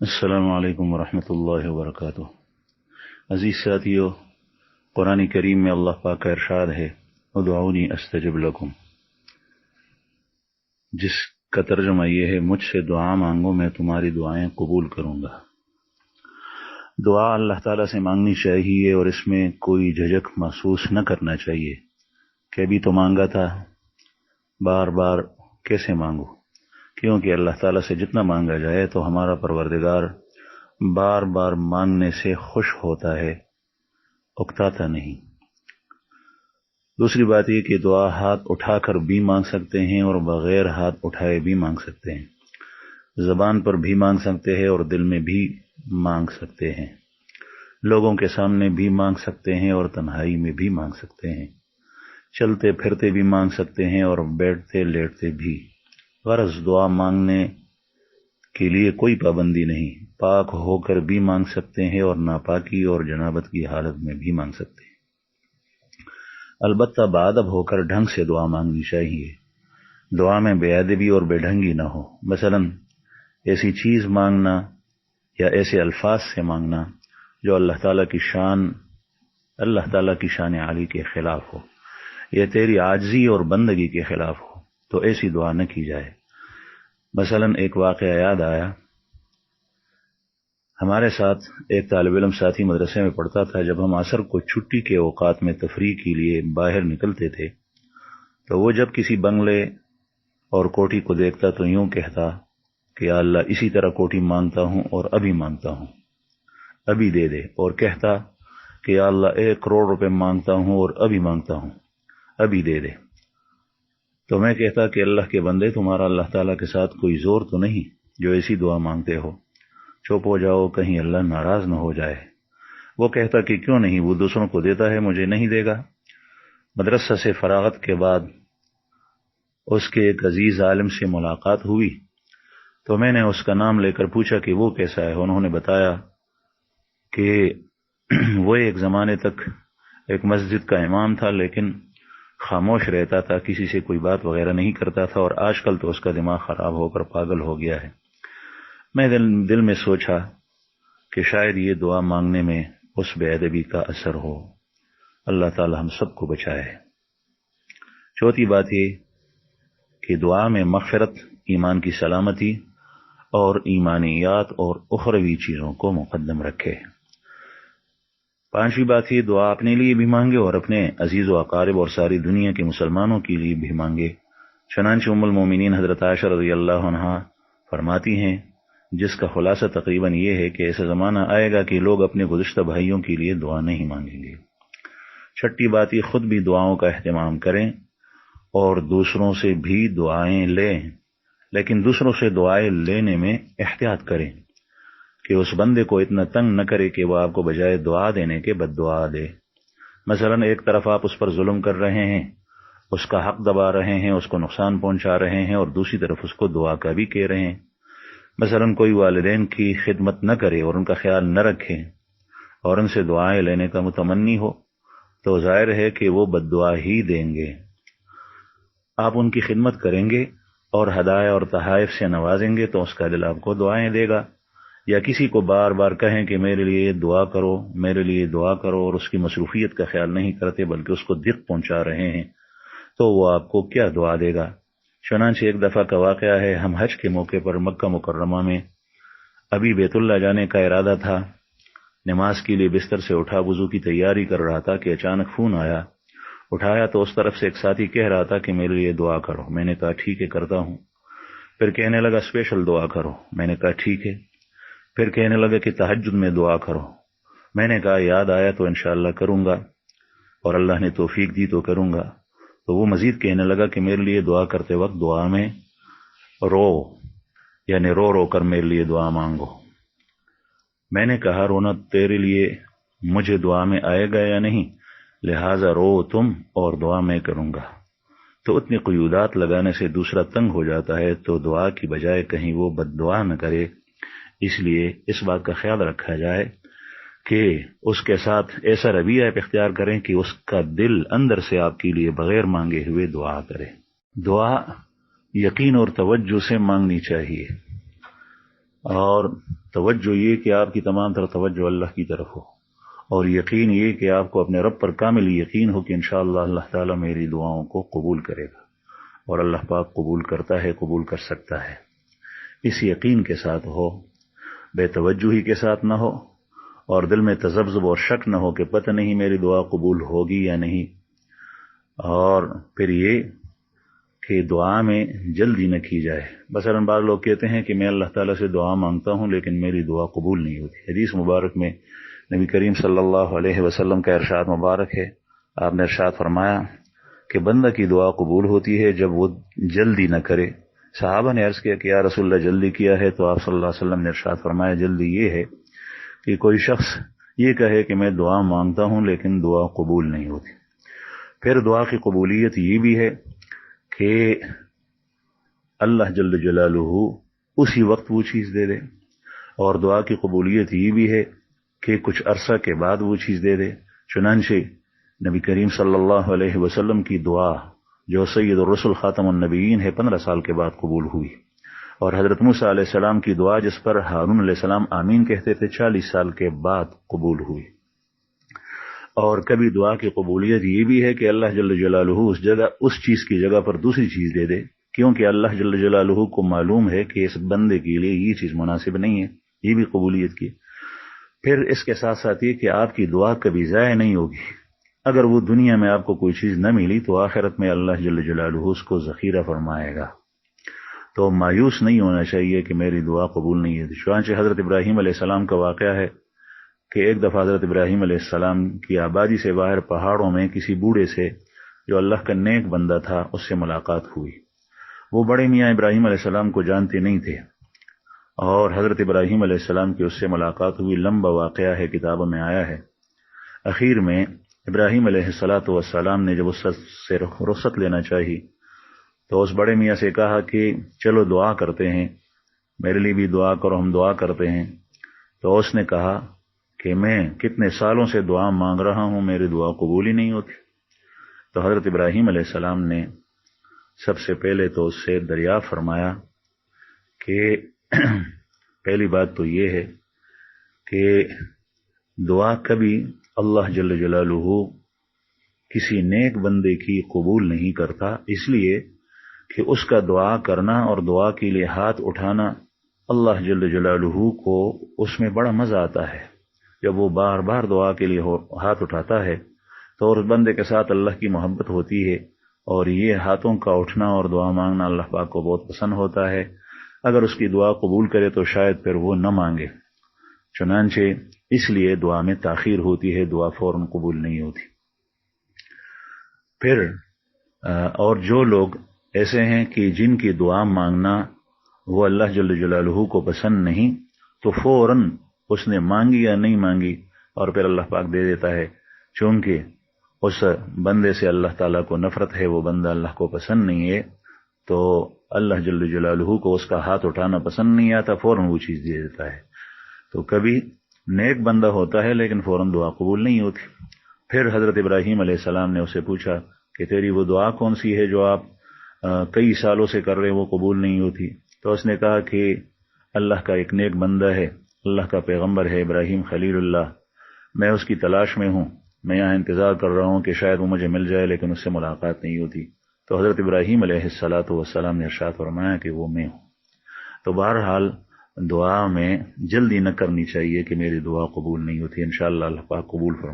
السلام علیکم ورحمۃ اللہ وبرکاتہ۔ عزیز ساتھیو، قرآن کریم میں اللہ پاک کا ارشاد ہے ادعونی استجب لکم، جس کا ترجمہ یہ ہے مجھ سے دعا مانگو میں تمہاری دعائیں قبول کروں گا۔ دعا اللہ تعالیٰ سے مانگنی چاہیے اور اس میں کوئی جھجک محسوس نہ کرنا چاہیے کہ ابھی تو مانگا تھا، بار بار کیسے مانگو، کیونکہ اللہ تعالیٰ سے جتنا مانگا جائے تو ہمارا پروردگار بار بار مانگنے سے خوش ہوتا ہے، اکتاتا نہیں۔ دوسری بات یہ کہ دعا ہاتھ اٹھا کر بھی مانگ سکتے ہیں اور بغیر ہاتھ اٹھائے بھی مانگ سکتے ہیں، زبان پر بھی مانگ سکتے ہیں اور دل میں بھی مانگ سکتے ہیں، لوگوں کے سامنے بھی مانگ سکتے ہیں اور تنہائی میں بھی مانگ سکتے ہیں، چلتے پھرتے بھی مانگ سکتے ہیں اور بیٹھتے لیٹتے بھی۔ غرض دعا مانگنے کے لیے کوئی پابندی نہیں، پاک ہو کر بھی مانگ سکتے ہیں اور ناپاکی اور جنابت کی حالت میں بھی مانگ سکتے ہیں، البتہ بادب ہو کر ڈھنگ سے دعا مانگنی چاہیے۔ دعا میں بے ادبی اور بے ڈھنگی نہ ہو، مثلا ایسی چیز مانگنا یا ایسے الفاظ سے مانگنا جو اللہ تعالیٰ کی شان عالی کے خلاف ہو یا تیری عاجزی اور بندگی کے خلاف ہو تو ایسی دعا نہ کی جائے۔ مثلا ایک واقعہ یاد آیا، ہمارے ساتھ ایک طالب علم ساتھی مدرسے میں پڑھتا تھا۔ جب ہم عصر کو چھٹی کے اوقات میں تفریح کے لیے باہر نکلتے تھے تو وہ جب کسی بنگلے اور کوٹھی کو دیکھتا تو یوں کہتا کہ یا اللہ اسی طرح کوٹھی مانگتا ہوں اور ابھی مانگتا ہوں، ابھی دے دے، اور کہتا کہ یا اللہ 1 کروڑ روپے مانگتا ہوں اور ابھی مانگتا ہوں، ابھی دے دے۔ تو میں کہتا کہ اللہ کے بندے، تمہارا اللہ تعالیٰ کے ساتھ کوئی زور تو نہیں جو ایسی دعا مانگتے ہو، چپ ہو جاؤ کہیں اللہ ناراض نہ ہو جائے۔ وہ کہتا کہ کیوں نہیں، وہ دوسروں کو دیتا ہے، مجھے نہیں دے گا۔ مدرسہ سے فراغت کے بعد اس کے ایک عزیز عالم سے ملاقات ہوئی تو میں نے اس کا نام لے کر پوچھا کہ وہ کیسا ہے۔ انہوں نے بتایا کہ وہ ایک زمانے تک ایک مسجد کا امام تھا، لیکن خاموش رہتا تھا، کسی سے کوئی بات وغیرہ نہیں کرتا تھا، اور آج کل تو اس کا دماغ خراب ہو کر پاگل ہو گیا ہے۔ میں دل میں سوچا کہ شاید یہ دعا مانگنے میں اس بے ادبی کا اثر ہو۔ اللہ تعالی ہم سب کو بچائے۔ چوتھی بات یہ کہ دعا میں مغفرت، ایمان کی سلامتی اور ایمانیات اور اخروی چیزوں کو مقدم رکھے۔ پانچویں بات یہ، دعا اپنے لیے بھی مانگے اور اپنے عزیز و اقارب اور ساری دنیا کے مسلمانوں کے لیے بھی مانگے۔ چنانچہ ام المومنین حضرت عائشہ رضی اللہ عنہا فرماتی ہیں، جس کا خلاصہ تقریباً یہ ہے کہ ایسا زمانہ آئے گا کہ لوگ اپنے گزشتہ بھائیوں کے لیے دعا نہیں مانگیں گے۔ چھٹی بات یہ، خود بھی دعاؤں کا اہتمام کریں اور دوسروں سے بھی دعائیں لیں، لیکن دوسروں سے دعائیں لینے میں احتیاط کریں کہ اس بندے کو اتنا تنگ نہ کرے کہ وہ آپ کو بجائے دعا دینے کے بد دعا دے۔ مثلا ایک طرف آپ اس پر ظلم کر رہے ہیں، اس کا حق دبا رہے ہیں، اس کو نقصان پہنچا رہے ہیں، اور دوسری طرف اس کو دعا کا بھی کہہ رہے ہیں۔ مثلا کوئی والدین کی خدمت نہ کرے اور ان کا خیال نہ رکھے اور ان سے دعائیں لینے کا متمنی ہو تو ظاہر ہے کہ وہ بد دعا ہی دیں گے۔ آپ ان کی خدمت کریں گے اور ہدایہ اور تحائف سے نوازیں گے تو اس کا دل آپ کو دعائیں دے گا۔ یا کسی کو بار بار کہیں کہ میرے لیے دعا کرو، میرے لیے دعا کرو، اور اس کی مصروفیت کا خیال نہیں کرتے بلکہ اس کو دق پہنچا رہے ہیں تو وہ آپ کو کیا دعا دے گا۔ چنانچہ ایک دفعہ کا واقعہ ہے، ہم حج کے موقع پر مکہ مکرمہ میں ابھی بیت اللہ جانے کا ارادہ تھا، نماز کے لیے بستر سے اٹھا، وضو کی تیاری کر رہا تھا کہ اچانک فون آیا۔ اٹھایا تو اس طرف سے ایک ساتھی کہہ رہا تھا کہ میرے لیے دعا کرو۔ میں نے کہا ٹھیک ہے کرتا ہوں۔ پھر کہنے لگا اسپیشل دعا کرو۔ میں نے کہا ٹھیک ہے۔ پھر کہنے لگا کہ تہجد میں دعا کرو۔ میں نے کہا یاد آیا تو انشاءاللہ کروں گا، اور اللہ نے توفیق دی تو کروں گا۔ تو وہ مزید کہنے لگا کہ میرے لیے دعا کرتے وقت دعا میں یعنی رو رو کر میرے لیے دعا مانگو۔ میں نے کہا رونا تیرے لیے مجھے دعا میں آئے گا یا نہیں، لہٰذا رو تم اور دعا میں کروں گا۔ تو اتنی قیودات لگانے سے دوسرا تنگ ہو جاتا ہے تو دعا کی بجائے کہیں وہ بد دعا نہ کرے۔ اس لیے اس بات کا خیال رکھا جائے کہ اس کے ساتھ ایسا رویہ اختیار کریں کہ اس کا دل اندر سے آپ کے لیے بغیر مانگے ہوئے دعا کرے۔ دعا یقین اور توجہ سے مانگنی چاہیے، اور توجہ یہ کہ آپ کی تمام تر توجہ اللہ کی طرف ہو، اور یقین یہ کہ آپ کو اپنے رب پر کامل یقین ہو کہ انشاءاللہ اللہ تعالیٰ میری دعاؤں کو قبول کرے گا، اور اللہ پاک قبول کرتا ہے، قبول کر سکتا ہے۔ اس یقین کے ساتھ ہو، بے توجہی کے ساتھ نہ ہو، اور دل میں تذبذب اور شک نہ ہو کہ پتہ نہیں میری دعا قبول ہوگی یا نہیں۔ اور پھر یہ کہ دعا میں جلدی نہ کی جائے۔ مثلاً بعض لوگ کہتے ہیں کہ میں اللہ تعالیٰ سے دعا مانگتا ہوں لیکن میری دعا قبول نہیں ہوتی۔ حدیث مبارک میں نبی کریم صلی اللہ علیہ وسلم کا ارشاد مبارک ہے، آپ نے ارشاد فرمایا کہ بندہ کی دعا قبول ہوتی ہے جب وہ جلدی نہ کرے۔ صحابہ نے عرض کیا کہ یا رسول اللہ جلدی کیا ہے؟ تو آپ صلی اللہ علیہ وسلم نے ارشاد فرمایا جلدی یہ ہے کہ کوئی شخص یہ کہے کہ میں دعا مانگتا ہوں لیکن دعا قبول نہیں ہوتی۔ پھر دعا کی قبولیت یہ بھی ہے کہ اللہ جل جلالہ اسی وقت وہ چیز دے دے، اور دعا کی قبولیت یہ بھی ہے کہ کچھ عرصہ کے بعد وہ چیز دے دے۔ چنانچہ نبی کریم صلی اللہ علیہ وسلم کی دعا جو سید الرسل خاتم النبیین ہے 15 سال کے بعد قبول ہوئی، اور حضرت موسیٰ علیہ السلام کی دعا جس پر ہارون علیہ السلام آمین کہتے تھے 40 سال کے بعد قبول ہوئی۔ اور کبھی دعا کی قبولیت یہ بھی ہے کہ اللہ جل جلالہ اس چیز کی جگہ پر دوسری چیز دے دے، کیونکہ اللہ جل جلالہ کو معلوم ہے کہ اس بندے کے لیے یہ چیز مناسب نہیں ہے، یہ بھی قبولیت کی۔ پھر اس کے ساتھ ساتھ یہ کہ آپ کی دعا کبھی ضائع نہیں ہوگی۔ اگر وہ دنیا میں آپ کو کوئی چیز نہ ملی تو آخرت میں اللہ جل جلالہ اس کو ذخیرہ فرمائے گا۔ تو مایوس نہیں ہونا چاہیے کہ میری دعا قبول نہیں ہے۔ چنانچہ حضرت ابراہیم علیہ السلام کا واقعہ ہے کہ ایک دفعہ حضرت ابراہیم علیہ السلام کی آبادی سے باہر پہاڑوں میں کسی بوڑھے سے جو اللہ کا نیک بندہ تھا اس سے ملاقات ہوئی۔ وہ بڑے میاں ابراہیم علیہ السلام کو جانتے نہیں تھے، اور حضرت ابراہیم علیہ السلام کی اس سے ملاقات ہوئی۔ لمبا واقعہ ہے، کتابوں میں آیا ہے۔ اخیر میں ابراہیم علیہ السلام نے جب اس سے رخصت لینا چاہی تو اس بڑے میاں سے کہا کہ چلو دعا کرتے ہیں، میرے لیے بھی دعا کرو، ہم دعا کرتے ہیں۔ تو اس نے کہا کہ میں کتنے سالوں سے دعا مانگ رہا ہوں، میری دعا قبول ہی نہیں ہوتی۔ تو حضرت ابراہیم علیہ السلام نے سب سے پہلے تو اس سے دریافت فرمایا کہ پہلی بات تو یہ ہے کہ دعا کبھی اللہ جل جلالہ کسی نیک بندے کی قبول نہیں کرتا، اس لیے کہ اس کا دعا کرنا اور دعا کے لیے ہاتھ اٹھانا اللہ جل جلالہ کو اس میں بڑا مزہ آتا ہے۔ جب وہ بار بار دعا کے لیے ہاتھ اٹھاتا ہے تو اس بندے کے ساتھ اللہ کی محبت ہوتی ہے، اور یہ ہاتھوں کا اٹھنا اور دعا مانگنا اللہ پاک کو بہت پسند ہوتا ہے۔ اگر اس کی دعا قبول کرے تو شاید پھر وہ نہ مانگے، چنانچہ اس لیے دعا میں تاخیر ہوتی ہے، دعا فوراً قبول نہیں ہوتی۔ پھر اور جو لوگ ایسے ہیں کہ جن کی دعا مانگنا وہ اللہ جل جلالہ کو پسند نہیں، تو فوراً اس نے مانگی یا نہیں مانگی اور پھر اللہ پاک دے دیتا ہے، چونکہ اس بندے سے اللہ تعالیٰ کو نفرت ہے، وہ بندہ اللہ کو پسند نہیں ہے، تو اللہ جل جلالہ کو اس کا ہاتھ اٹھانا پسند نہیں آتا، فوراً وہ چیز دے دیتا ہے۔ تو کبھی نیک بندہ ہوتا ہے لیکن فوراً دعا قبول نہیں ہوتی۔ پھر حضرت ابراہیم علیہ السلام نے اسے پوچھا کہ تیری وہ دعا کون سی ہے جو آپ کئی سالوں سے کر رہے وہ قبول نہیں ہوتی؟ تو اس نے کہا کہ اللہ کا ایک نیک بندہ ہے، اللہ کا پیغمبر ہے ابراہیم خلیل اللہ، میں اس کی تلاش میں ہوں، میں یہاں انتظار کر رہا ہوں کہ شاید وہ مجھے مل جائے لیکن اس سے ملاقات نہیں ہوتی۔ تو حضرت ابراہیم علیہ السلام نے ارشاد فرمایا کہ وہ میں ہوں۔ تو بہرحال دعا میں جلدی نہ کرنی چاہیے کہ میری دعا قبول نہیں ہوتی، انشاءاللہ اللہ پاک قبول فرمائے۔